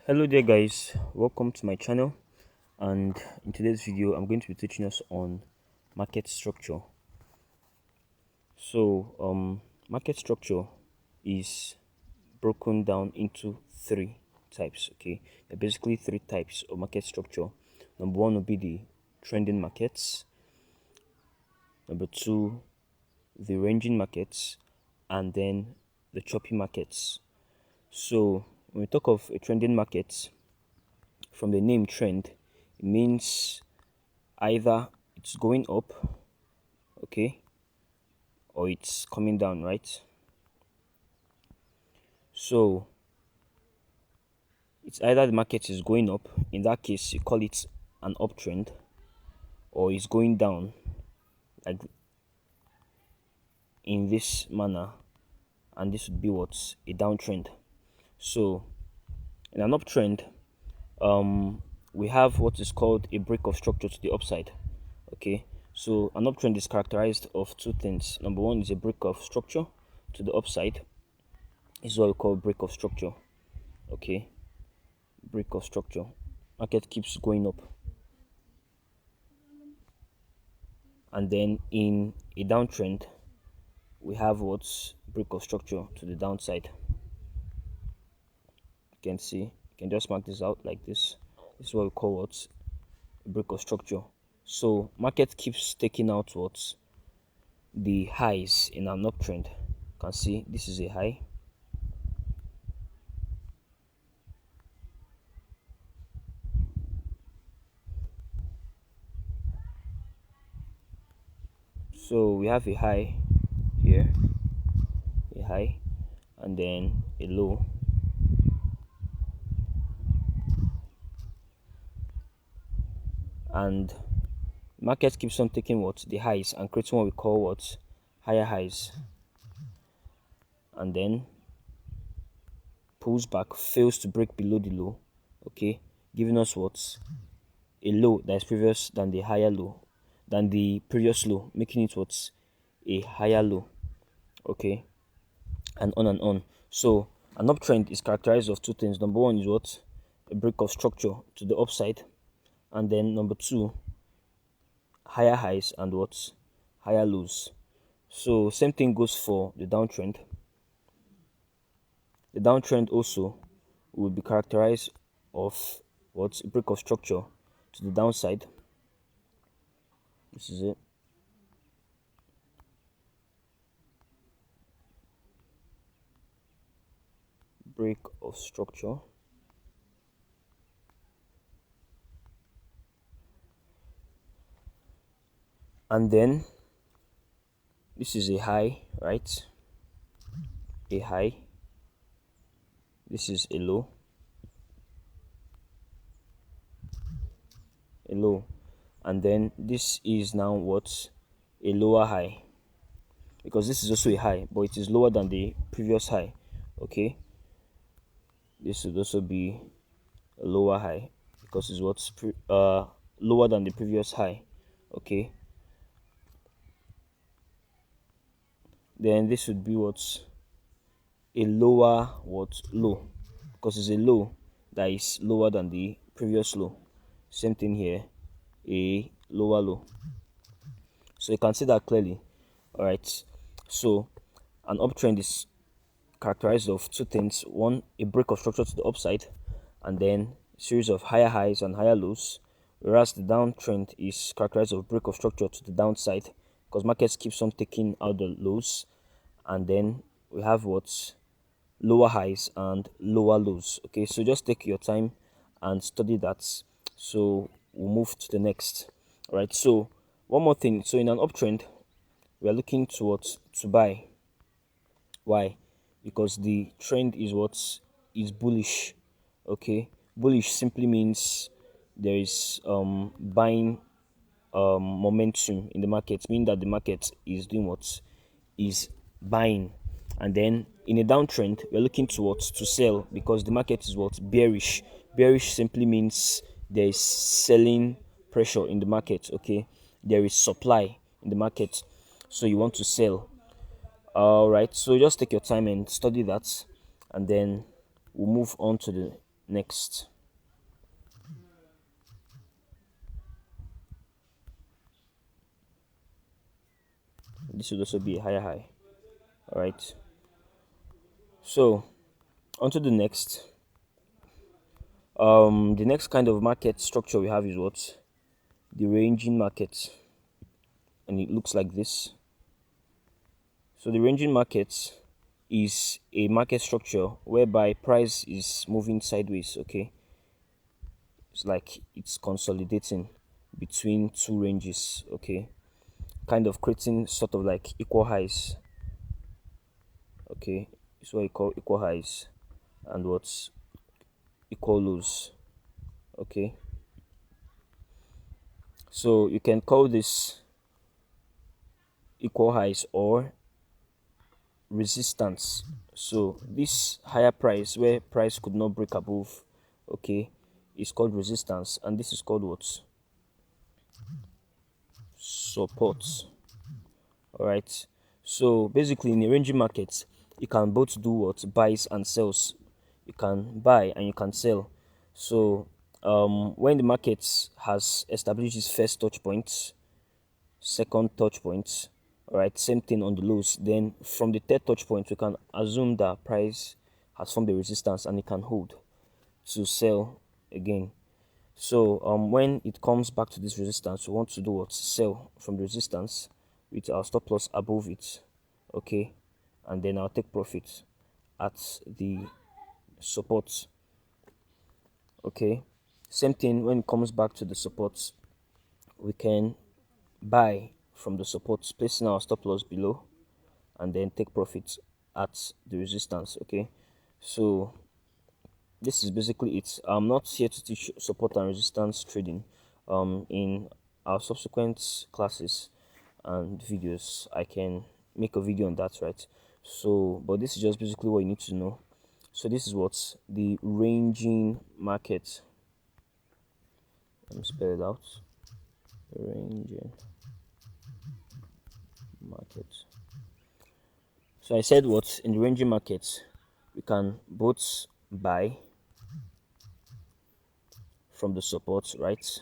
Hello there guys, welcome to my channel, and in today's video I'm going to be teaching us on market structure. Market structure is broken down into three types. Okay, there are basically three types of market structure. Number one will be the trending markets, number two the ranging markets, and then the choppy markets. So when we talk of a trending market, from the name trend, it means either it's going up, okay, or it's coming down, right? So it's either the market is going up, in that case you call it an uptrend, or it's going down like in this manner, and this would be what's a downtrend. So in an uptrend, we have what is called a break of structure to the upside. Okay, so an uptrend is characterized of two things. Number one is a break of structure to the upside. This is what we call break of structure. Okay, break of structure. Market keeps going up, and then in a downtrend we have what's break of structure to the downside. You can see, you can just mark this out like this. This is what we call what's break of structure. So market keeps taking out what's the highs in an uptrend. You can see this is a high, so we have a high here, a high, and then a low, and market keeps on taking what the highs and creating what we call what higher highs, and then pulls back, fails to break below the low, okay, giving us what a low that is previous than the higher low, than the previous low, making it what a higher low, okay, and on and on. So an uptrend is characterized of two things. Number one is what a break of structure to the upside, and then number two, higher highs and what higher lows. So same thing goes for the downtrend. The downtrend also will be characterized of what break of structure to the downside. This is it. Break of structure. And then this is a high, right? A high. This is a low. A low. And then this is now what a lower high, because this is also a high, but it is lower than the previous high. Okay, this would also be a lower high because it's what's lower than the previous high. Okay, then this would be what's a lower what low, because it's a low that is lower than the previous low. Same thing here, a lower low. So you can see that clearly. All right, so an uptrend is characterized of two things. One, a break of structure to the upside, and then a series of higher highs and higher lows, whereas the downtrend is characterized of break of structure to the downside, because markets keeps on taking out the lows, and then we have what's lower highs and lower lows. Okay, so just take your time and study that. So we'll move to the next. All right, so one more thing. So in an uptrend, we are looking towards to buy. Why? Because the trend is what is bullish. Okay, bullish simply means there is buying momentum in the market, meaning that the market is doing what is buying. And then in a downtrend, we're looking towards to sell, because the market is what bearish. Bearish simply means there is selling pressure in the market. Okay, there is supply in the market, so you want to sell. All right, so just take your time and study that, and then we'll move on to the next. This would also be a higher high. All right. So onto the next. The next kind of market structure we have is what? The ranging market, and it looks like this. So the ranging market is a market structure whereby price is moving sideways. Okay, it's like it's consolidating between two ranges. Okay, kind of creating sort of like equal highs. Okay, it's what you call equal highs and what's equal lows. Okay, so you can call this equal highs or resistance. So this higher price where price could not break above, okay, is called resistance, and this is called what? Support. All right. So basically in a ranging market, you can both do what? Buys and sells. You can buy and you can sell. So when the market has established its first touch points, second touch points, all right, same thing on the lows, then from the third touch point we can assume that price has formed a resistance and it can hold to sell again. So when it comes back to this resistance, we want to do what? Sell from the resistance with our stop loss above it. Okay, and then I'll take profit at the support. Okay, same thing when it comes back to the support, we can buy from the support, placing our stop loss below, and then take profit at the resistance. Okay, so this is basically it. I'm not here to teach support and resistance trading. In our subsequent classes and videos, I can make a video on that, right? So but this is just basically what you need to know. So this is what the ranging market, let me spell it out. Ranging market. So I said what? In the ranging market we can both buy from the support, right,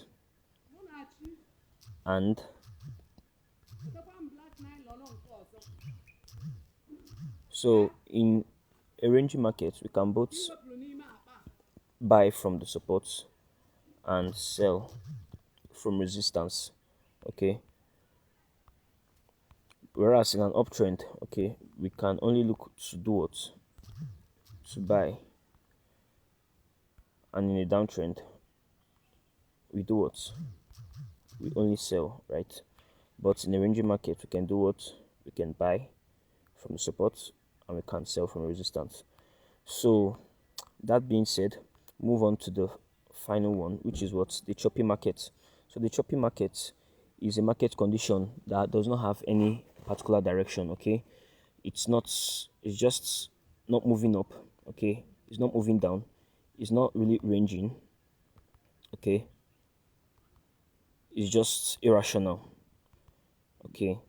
and so in a ranging market we can both buy from the support and sell from resistance. Okay, whereas in an uptrend, okay, we can only look to do what? To buy, and in a downtrend we do what? We only sell, right? But in a ranging market we can do what? We can buy from the support and we can sell from resistance. So that being said, move on to the final one, which is what? The choppy market. So the choppy market is a market condition that does not have any particular direction. Okay, it's just not moving up. Okay, it's not moving down, it's not really ranging. Okay, it's just irrational. Okay,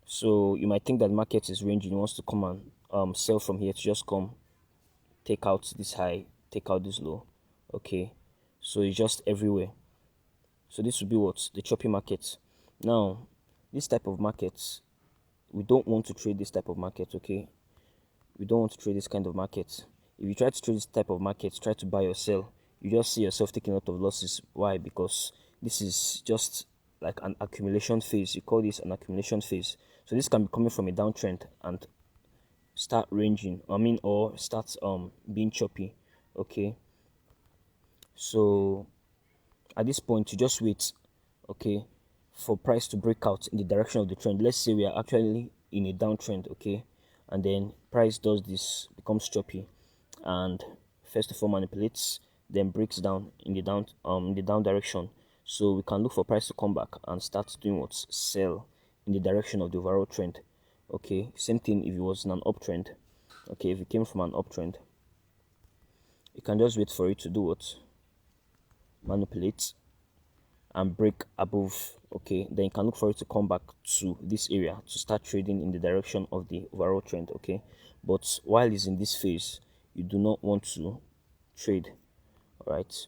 so you might think that the market is ranging, wants to come and sell from here, to just come take out this high, take out this low. Okay, so it's just everywhere. So this would be what? The choppy market. Now this type of market, we don't want to trade this type of market. Okay, we don't want to trade this kind of market. If you try to trade this type of market, try to buy or sell, you just see yourself taking a lot of losses. Why? Because this is just like an accumulation phase. You call this an accumulation phase. So this can be coming from a downtrend and start ranging, or start being choppy. Okay, so at this point you just wait, okay, for price to break out in the direction of the trend. Let's say we are actually in a downtrend, okay, and then price does this, becomes choppy, and first of all manipulates, then breaks down in the down direction. So we can look for price to come back and start doing what? Sell in the direction of the overall trend. Okay, same thing if it was in an uptrend. Okay, if it came from an uptrend, you can just wait for it to do what? Manipulate and break above. Okay, then you can look for it to come back to this area to start trading in the direction of the overall trend. Okay, but while it's in this phase, you do not want to trade. All right.